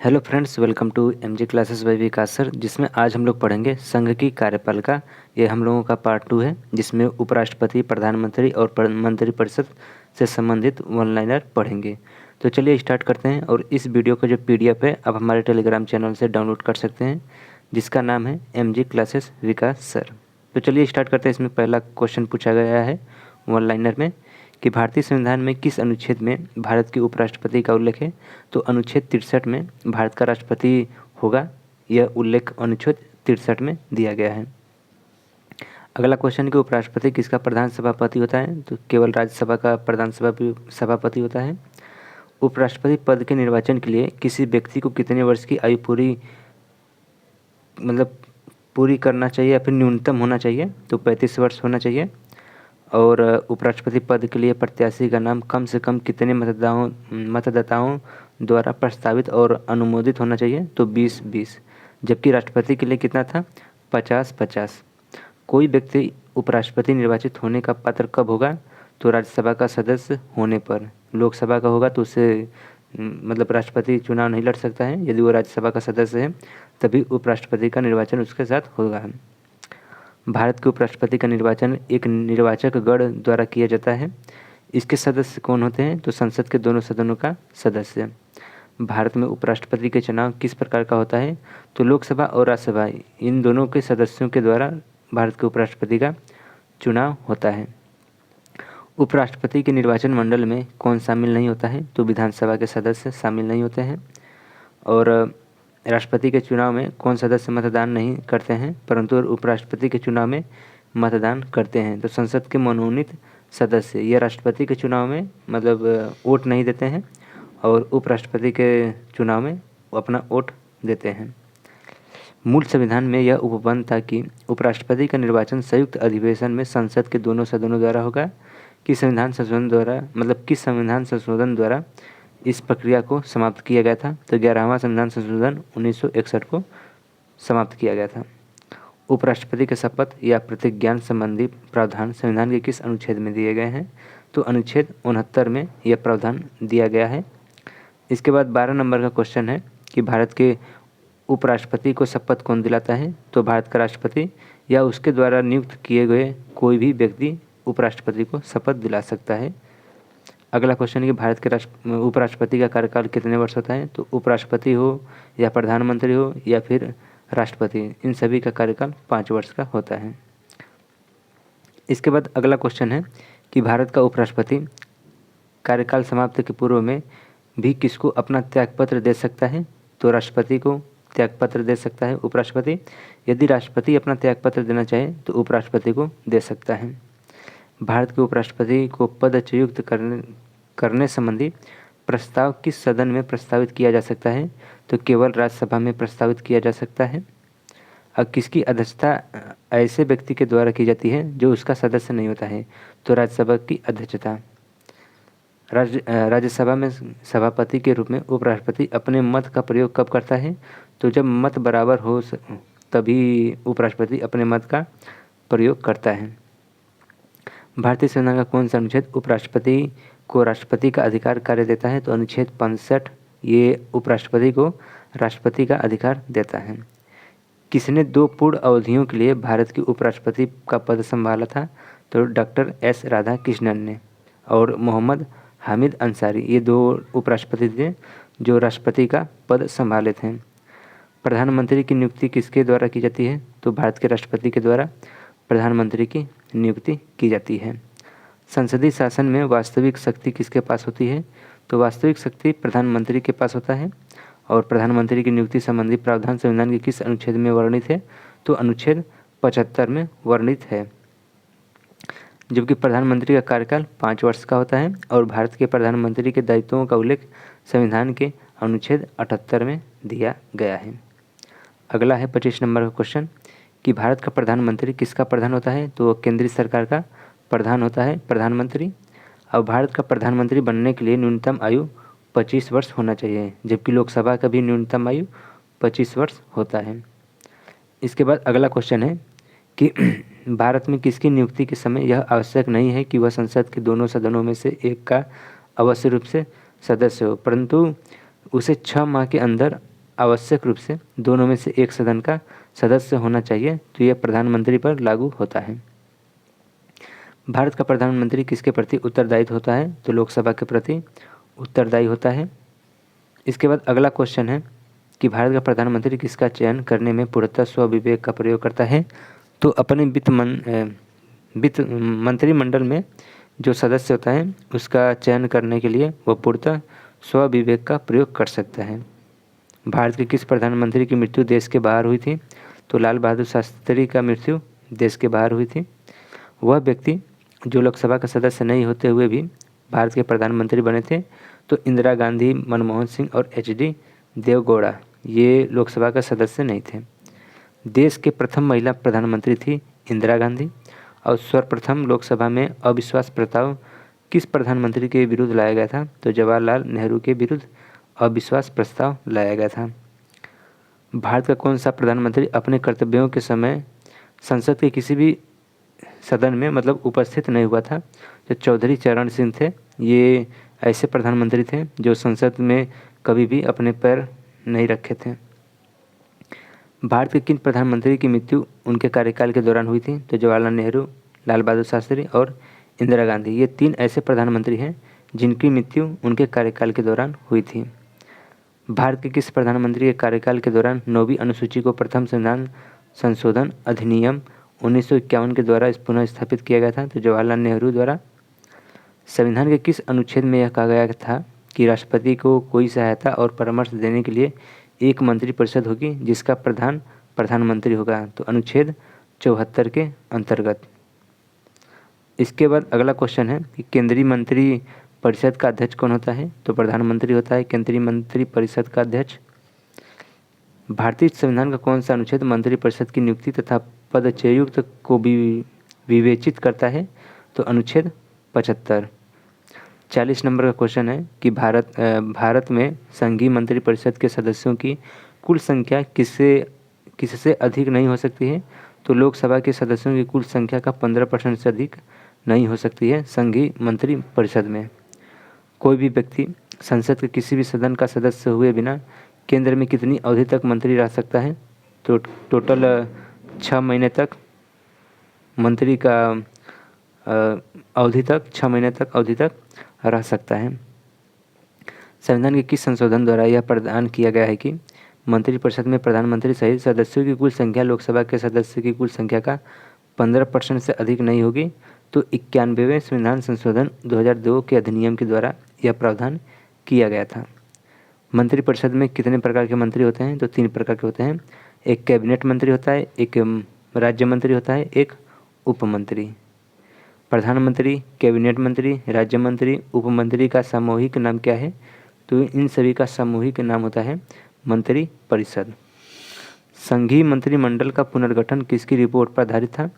Hello friends, welcome to MG classes by Vikas sir. जिसमें आज हम लोग पढ़ेंगे संघ की कार्यपालिका। ये हम लोगों का पार्ट 2 है, जिसमें उपराष्ट्रपति, प्रधानमंत्री और मंत्रिपरिषद से संबंधित वन लाइनर पढ़ेंगे। तो चलिए स्टार्ट करते हैं। और इस वीडियो का जो पीडीएफ है आप हमारे टेलीग्राम चैनल से डाउनलोड कर सकते हैं, जिसका नाम है एमजी क्लासेस विकास सर। तो चलिए स्टार्ट करते हैं। इसमें पहला क्वेश्चन पूछा गया है वन लाइनर में कि भारतीय संविधान में किस अनुच्छेद में भारत के उपराष्ट्रपति का उल्लेख है। तो अनुच्छेद 63 में भारत का राष्ट्रपति होगा, यह उल्लेख अनुच्छेद 63 में दिया गया है। अगला क्वेश्चन कि उपराष्ट्रपति किसका प्रधान सभापति होता है। तो केवल राज्यसभा का प्रधान सभापति होता है। उपराष्ट्रपति पद के निर्वाचन के लिए किसी व्यक्ति को कितने वर्ष की आयु पूरी करना चाहिए या फिर न्यूनतम होना चाहिए। तो 35 वर्ष होना चाहिए। और उपराष्ट्रपति पद के लिए प्रत्याशी का नाम कम से कम कितने मतदाताओं द्वारा प्रस्तावित और अनुमोदित होना चाहिए। तो 20-20। जबकि राष्ट्रपति के लिए कितना था, 50-50। कोई व्यक्ति उपराष्ट्रपति निर्वाचित होने का पात्र कब होगा। तो राज्यसभा का सदस्य होने पर। लोकसभा का होगा तो उससे राष्ट्रपति चुनाव नहीं लड़ सकता है। यदि वो राज्यसभा का सदस्य है तभी उपराष्ट्रपति का निर्वाचन उसके साथ होगा। भारत के उपराष्ट्रपति का निर्वाचन एक निर्वाचक गण द्वारा किया जाता है। इसके सदस्य कौन होते हैं। तो संसद के दोनों सदनों का सदस्य। भारत में उपराष्ट्रपति के चुनाव किस प्रकार का होता है। तो लोकसभा और राज्यसभा इन दोनों के सदस्यों के द्वारा भारत के उपराष्ट्रपति का चुनाव होता है। उपराष्ट्रपति के निर्वाचन मंडल में कौन शामिल नहीं होता है। तो विधानसभा के सदस्य शामिल नहीं होते हैं। और राष्ट्रपति के चुनाव में कौन सदस्य मतदान नहीं करते हैं, परंतु उपराष्ट्रपति के चुनाव में मतदान करते हैं। तो संसद के मनोनीत सदस्य ये राष्ट्रपति के चुनाव में वोट नहीं देते हैं और उपराष्ट्रपति के चुनाव में अपना वोट देते हैं। मूल संविधान में यह उपबंध था कि उपराष्ट्रपति का निर्वाचन संयुक्त अधिवेशन में संसद के दोनों सदनों द्वारा होगा। किस संविधान संशोधन द्वारा इस प्रक्रिया को समाप्त किया गया था। तो 11वां संविधान संशोधन 1961 को समाप्त किया गया था। उपराष्ट्रपति के शपथ या प्रतिज्ञान संबंधी प्रावधान संविधान के किस अनुच्छेद में दिए गए हैं। तो अनुच्छेद 69 में यह प्रावधान दिया गया है। इसके बाद 12 नंबर का क्वेश्चन है कि भारत के उपराष्ट्रपति को शपथ कौन दिलाता है। तो भारत का राष्ट्रपति या उसके द्वारा नियुक्त किए गए कोई भी व्यक्ति उपराष्ट्रपति को शपथ दिला सकता है। अगला क्वेश्चन है कि भारत के उपराष्ट्रपति का कार्यकाल कितने वर्ष होता है। तो उपराष्ट्रपति हो या प्रधानमंत्री हो या फिर राष्ट्रपति, इन सभी का कार्यकाल 5 वर्ष का होता है। इसके बाद अगला क्वेश्चन है कि भारत का उपराष्ट्रपति कार्यकाल समाप्ति के पूर्व में भी किसको अपना त्यागपत्र दे सकता है। तो राष्ट्रपति को त्यागपत्र दे सकता है उपराष्ट्रपति। यदि राष्ट्रपति अपना त्यागपत्र देना चाहे तो उपराष्ट्रपति को दे सकता है। भारत के उपराष्ट्रपति को पदच्युत करने संबंधी प्रस्ताव किस सदन में प्रस्तावित किया जा सकता है। तो केवल राज्यसभा में प्रस्तावित किया जा सकता है। अब किसकी अध्यक्षता ऐसे व्यक्ति के द्वारा की जाती है जो उसका सदस्य नहीं होता है। तो राज्यसभा की अध्यक्षता। राज्यसभा में सभापति के रूप में उपराष्ट्रपति अपने मत का प्रयोग कब करता है। तो जब मत बराबर हो तभी उपराष्ट्रपति अपने मत का प्रयोग करता है। भारतीय संविधान का कौन सा अनुच्छेद उपराष्ट्रपति को राष्ट्रपति का अधिकार कार्य देता है। तो अनुच्छेद 65 ये उपराष्ट्रपति को राष्ट्रपति का अधिकार देता है। किसने 2 पूर्ण अवधियों के लिए भारत के उपराष्ट्रपति का पद संभाला था। तो डॉक्टर एस राधाकृष्णन ने और मोहम्मद हामिद अंसारी, ये 2 उपराष्ट्रपति थे जो राष्ट्रपति का पद संभाले थे। प्रधानमंत्री की नियुक्ति किसके द्वारा की जाती है। तो भारत के राष्ट्रपति के द्वारा प्रधानमंत्री की नियुक्ति की जाती है। संसदीय शासन में वास्तविक शक्ति किसके पास होती है। तो वास्तविक शक्ति प्रधानमंत्री के पास होता है। और प्रधानमंत्री की नियुक्ति संबंधी प्रावधान संविधान के किस अनुच्छेद में वर्णित है। तो अनुच्छेद 75 में वर्णित है। जबकि प्रधानमंत्री का कार्यकाल 5 वर्ष का होता है और भारत के प्रधानमंत्री के दायित्वों का उल्लेख संविधान के अनुच्छेद 78 में दिया गया है। अगला है 25 नंबर का क्वेश्चन कि भारत का प्रधानमंत्री किसका प्रधान होता है। तो केंद्रीय सरकार का प्रधान होता है प्रधानमंत्री। अब भारत का प्रधानमंत्री बनने के लिए न्यूनतम आयु 25 वर्ष होना चाहिए, जबकि लोकसभा का भी न्यूनतम आयु 25 वर्ष होता है। इसके बाद अगला क्वेश्चन है कि भारत में किसकी नियुक्ति के समय यह आवश्यक नहीं है कि वह संसद के दोनों सदनों में से एक का अवश्य रूप से सदस्य हो, परंतु उसे 6 माह के अंदर आवश्यक रूप से दोनों में से एक सदन का सदस्य होना चाहिए, तो यह प्रधानमंत्री पर लागू होता है। भारत का प्रधानमंत्री किसके प्रति उत्तरदायित्व होता है? तो लोकसभा के प्रति उत्तरदायी होता है। इसके बाद अगला क्वेश्चन है कि भारत का प्रधानमंत्री किसका चयन करने में पूर्णतः स्वविवेक का प्रयोग करता है? तो अपने वित्त मंत्रिमंडल में जो सदस्य होता है उसका चयन करने के लिए वह पूर्णतः स्वविवेक का प्रयोग कर सकता है। भारत के किस प्रधानमंत्री की मृत्यु देश के बाहर हुई थी? तो लाल बहादुर शास्त्री का मृत्यु देश के बाहर हुई थी। वह व्यक्ति जो लोकसभा का सदस्य नहीं होते हुए भी भारत के प्रधानमंत्री बने थे, तो इंदिरा गांधी, मनमोहन सिंह और एच.डी. देवगौड़ा ये लोकसभा का सदस्य नहीं थे। देश के प्रथम महिला प्रधानमंत्री थी इंदिरा गांधी। और सर्वप्रथम लोकसभा में अविश्वास प्रस्ताव किस प्रधानमंत्री के विरुद्ध लाया गया था? तो जवाहरलाल नेहरू के विरुद्ध अविश्वास प्रस्ताव लाया गया था। भारत का कौन सा प्रधानमंत्री अपने कर्तव्यों के समय संसद के किसी भी सदन में मतलब उपस्थित नहीं हुआ था? जो चौधरी चरण सिंह थे, ये ऐसे प्रधानमंत्री थे जो संसद में कभी भी अपने पैर नहीं रखे थे। भारत के किन प्रधानमंत्री की मृत्यु उनके कार्यकाल के दौरान हुई थी? तो जवाहरलाल नेहरू, लाल बहादुर शास्त्री और इंदिरा गांधी, ये 3 ऐसे प्रधानमंत्री हैं जिनकी मृत्यु उनके कार्यकाल के दौरान हुई थी। भारत के किस प्रधानमंत्री के कार्यकाल के दौरान 9वीं अनुसूची को प्रथम संविधान संशोधन अधिनियम 1951 के द्वारा पुनः स्थापित किया गया था? तो जवाहरलाल नेहरू द्वारा। संविधान के किस अनुच्छेद में यह कहा गया था कि राष्ट्रपति को कोई सहायता और परामर्श देने के लिए एक मंत्रिपरिषद होगी जिसका प्रधान प्रधानमंत्री होगा? तो अनुच्छेद 74 के अंतर्गत। इसके बाद अगला क्वेश्चन है कि केंद्रीय मंत्री परिषद का अध्यक्ष कौन होता है? तो प्रधानमंत्री होता है केंद्रीय मंत्री परिषद का अध्यक्ष। भारतीय संविधान का कौन सा अनुच्छेद मंत्रिपरिषद की नियुक्ति तथा पदच्युत को भी विवेचित करता है? तो अनुच्छेद 75। 40 नंबर का क्वेश्चन है कि भारत में संघीय मंत्रिपरिषद के सदस्यों की कुल संख्या किससे अधिक नहीं हो सकती है? तो लोकसभा के सदस्यों की कुल संख्या का 15% से अधिक नहीं हो सकती है संघीय मंत्रिपरिषद में। कोई भी व्यक्ति संसद के किसी भी सदन का सदस्य हुए बिना केंद्र में कितनी अवधि तक मंत्री रह सकता है? तो टोटल 6 महीने तक मंत्री का अवधि तक 6 महीने तक अवधि तक रह सकता है। संविधान के किस संशोधन द्वारा यह प्रदान किया गया है कि मंत्रिपरिषद में प्रधानमंत्री सहित सदस्यों की कुल संख्या लोकसभा के सदस्य की कुल संख्या का 15% से अधिक नहीं होगी? तो 91वें संविधान संशोधन 2002 के अधिनियम के द्वारा यह प्रावधान किया गया था। मंत्रिपरिषद में कितने प्रकार के मंत्री होते हैं? तो 3 प्रकार के होते हैं। एक कैबिनेट मंत्री होता है, एक राज्य मंत्री होता है, एक उप मंत्री। प्रधानमंत्री, कैबिनेट मंत्री, राज्य मंत्री, उप मंत्री का सामूहिक नाम क्या है? तो इन सभी का सामूहिक नाम होता है मंत्री परिषद। संघीय मंत्रिमंडल का पुनर्गठन किसकी रिपोर्ट पर आधारित था?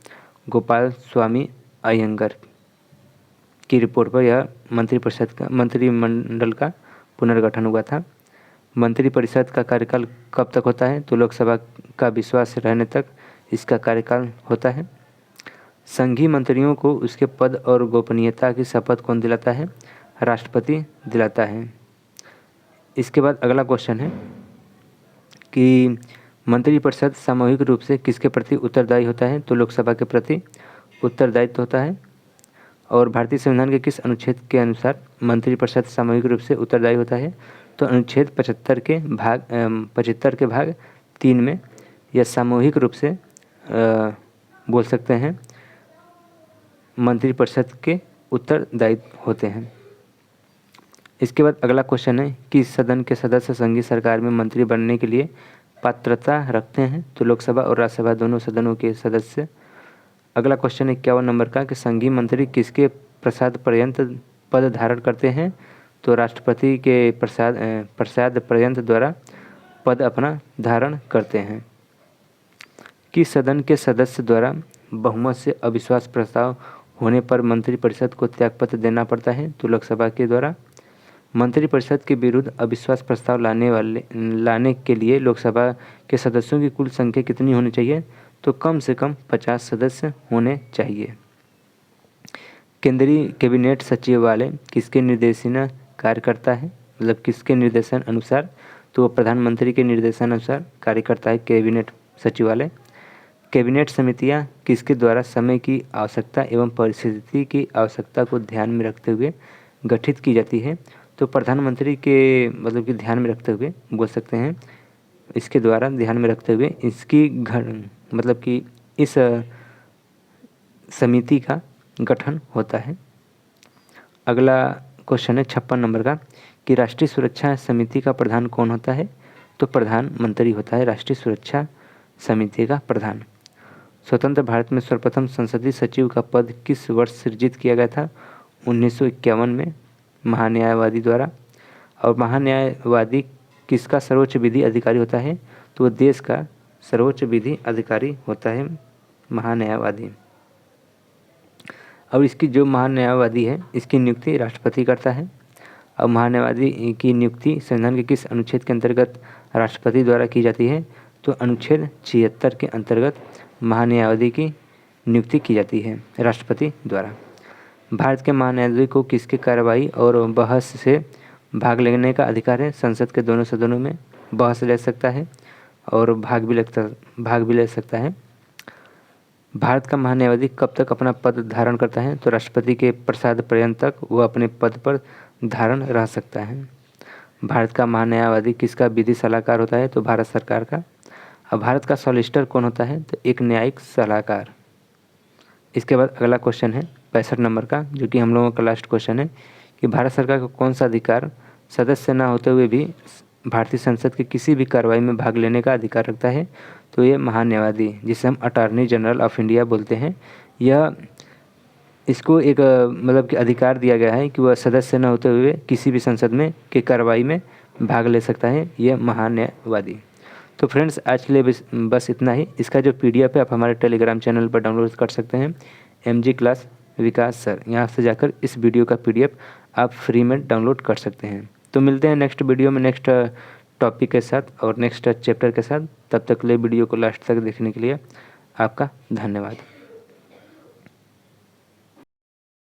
गोपाल स्वामी अयंगर की रिपोर्ट पर यह मंत्रिमंडल का पुनर्गठन हुआ था। मंत्रिपरिषद का कार्यकाल कब तक होता है? तो लोकसभा का विश्वास रहने तक इसका कार्यकाल होता है। संघीय मंत्रियों को उसके पद और गोपनीयता की शपथ कौन दिलाता है? राष्ट्रपति दिलाता है। इसके बाद अगला क्वेश्चन है कि मंत्रिपरिषद सामूहिक रूप से किसके प्रति उत्तरदायी होता है? तो लोकसभा के प्रति उत्तरदायित्व होता है। और भारतीय संविधान के किस अनुच्छेद के अनुसार मंत्रिपरिषद सामूहिक रूप से उत्तरदायी होता है? तो अनुच्छेद 75 के भाग 3 में यह सामूहिक रूप से बोल सकते हैं मंत्रिपरिषद के उत्तरदायी होते हैं। इसके बाद अगला क्वेश्चन है कि सदन के सदस्य संघीय सरकार में मंत्री बनने के लिए पात्रता रखते हैं? तो लोकसभा और राज्यसभा दोनों सदनों के सदस्य। अगला क्वेश्चन है 51 नंबर का कि संघीय मंत्री किसके प्रसाद पर्यंत पद धारण करते हैं? तो राष्ट्रपति के प्रसाद पर्यंत द्वारा पद अपना धारण करते हैं। किस सदन के सदस्य द्वारा बहुमत से अविश्वास प्रस्ताव होने पर मंत्रिपरिषद को त्यागपत्र देना पड़ता है? तो लोकसभा के द्वारा। मंत्रिपरिषद के विरुद्ध अविश्वास प्रस्ताव लाने के लिए लोकसभा के सदस्यों की कुल संख्या कितनी होनी चाहिए? तो कम से कम 50 सदस्य होने चाहिए। केंद्रीय कैबिनेट सचिवालय किसके निर्देशन कार्य करता है? मतलब किसके निर्देशन अनुसार? तो प्रधानमंत्री के निर्देशानुसार कार्य करता है कैबिनेट सचिवालय। कैबिनेट समितियां किसके द्वारा समय की आवश्यकता एवं परिस्थिति की आवश्यकता को ध्यान में रखते हुए गठित की जाती है? तो प्रधानमंत्री के मतलब कि ध्यान में रखते हुए बोल सकते हैं, इसके द्वारा ध्यान में रखते हुए इसकी मतलब कि इस समिति का गठन होता है। अगला क्वेश्चन है 56 नंबर का कि राष्ट्रीय सुरक्षा समिति का प्रधान कौन होता है? तो प्रधानमंत्री होता है राष्ट्रीय सुरक्षा समिति का प्रधान। स्वतंत्र भारत में सर्वप्रथम संसदीय सचिव का पद किस वर्ष सृजित किया गया था? 1951 में महान्यायवादी द्वारा। और महान्यायवादी किसका सर्वोच्च विधि अधिकारी होता है? तो देश का सर्वोच्च विधि अधिकारी होता है महान्यायवादी। और इसकी जो महान्यायवादी है इसकी नियुक्ति राष्ट्रपति करता है। अब महान्यायवादी की नियुक्ति संविधान के किस अनुच्छेद के अंतर्गत राष्ट्रपति द्वारा की जाती है? तो अनुच्छेद 76 के अंतर्गत महान्यायवादी की नियुक्ति की जाती है राष्ट्रपति द्वारा। भारत के महान्यायवादी को किसके कार्रवाई और बहस से भाग लेने का अधिकार है? संसद के दोनों सदनों में बहस ले सकता है और भाग भी ले सकता है। भारत का महान्यायवादी कब तक अपना पद धारण करता है? तो राष्ट्रपति के प्रसाद पर्यंत तक वह अपने पद पर धारण रह सकता है। भारत का महान्यायवादी किसका विधि सलाहकार होता है? तो भारत सरकार का। अब भारत का सॉलिसिटर कौन होता है? तो एक न्यायिक सलाहकार। इसके बाद अगला क्वेश्चन है 65 नंबर का, जो कि हम लोगों का लास्ट क्वेश्चन है कि भारत सरकार का कौन सा अधिकार सदस्य न होते हुए भी भारतीय संसद की किसी भी कार्रवाई में भाग लेने का अधिकार रखता है? तो ये महान्यायवादी, जिसे हम अटॉर्नी जनरल ऑफ इंडिया बोलते हैं, यह इसको एक मतलब कि अधिकार दिया गया है कि वह सदस्य न होते हुए किसी भी संसद में की कार्रवाई में भाग ले सकता है, यह महान्यायवादी। तो फ्रेंड्स आज के लिए बस इतना ही। इसका जो PDF है आप हमारे टेलीग्राम चैनल पर डाउनलोड कर सकते हैं, MG क्लास विकास सर। यहाँ से जाकर इस वीडियो का PDF आप फ्री में डाउनलोड कर सकते हैं। तो मिलते हैं नेक्स्ट वीडियो में नेक्स्ट टॉपिक के साथ और नेक्स्ट चैप्टर के साथ। तब तक के लिए वीडियो को लास्ट तक देखने के लिए आपका धन्यवाद।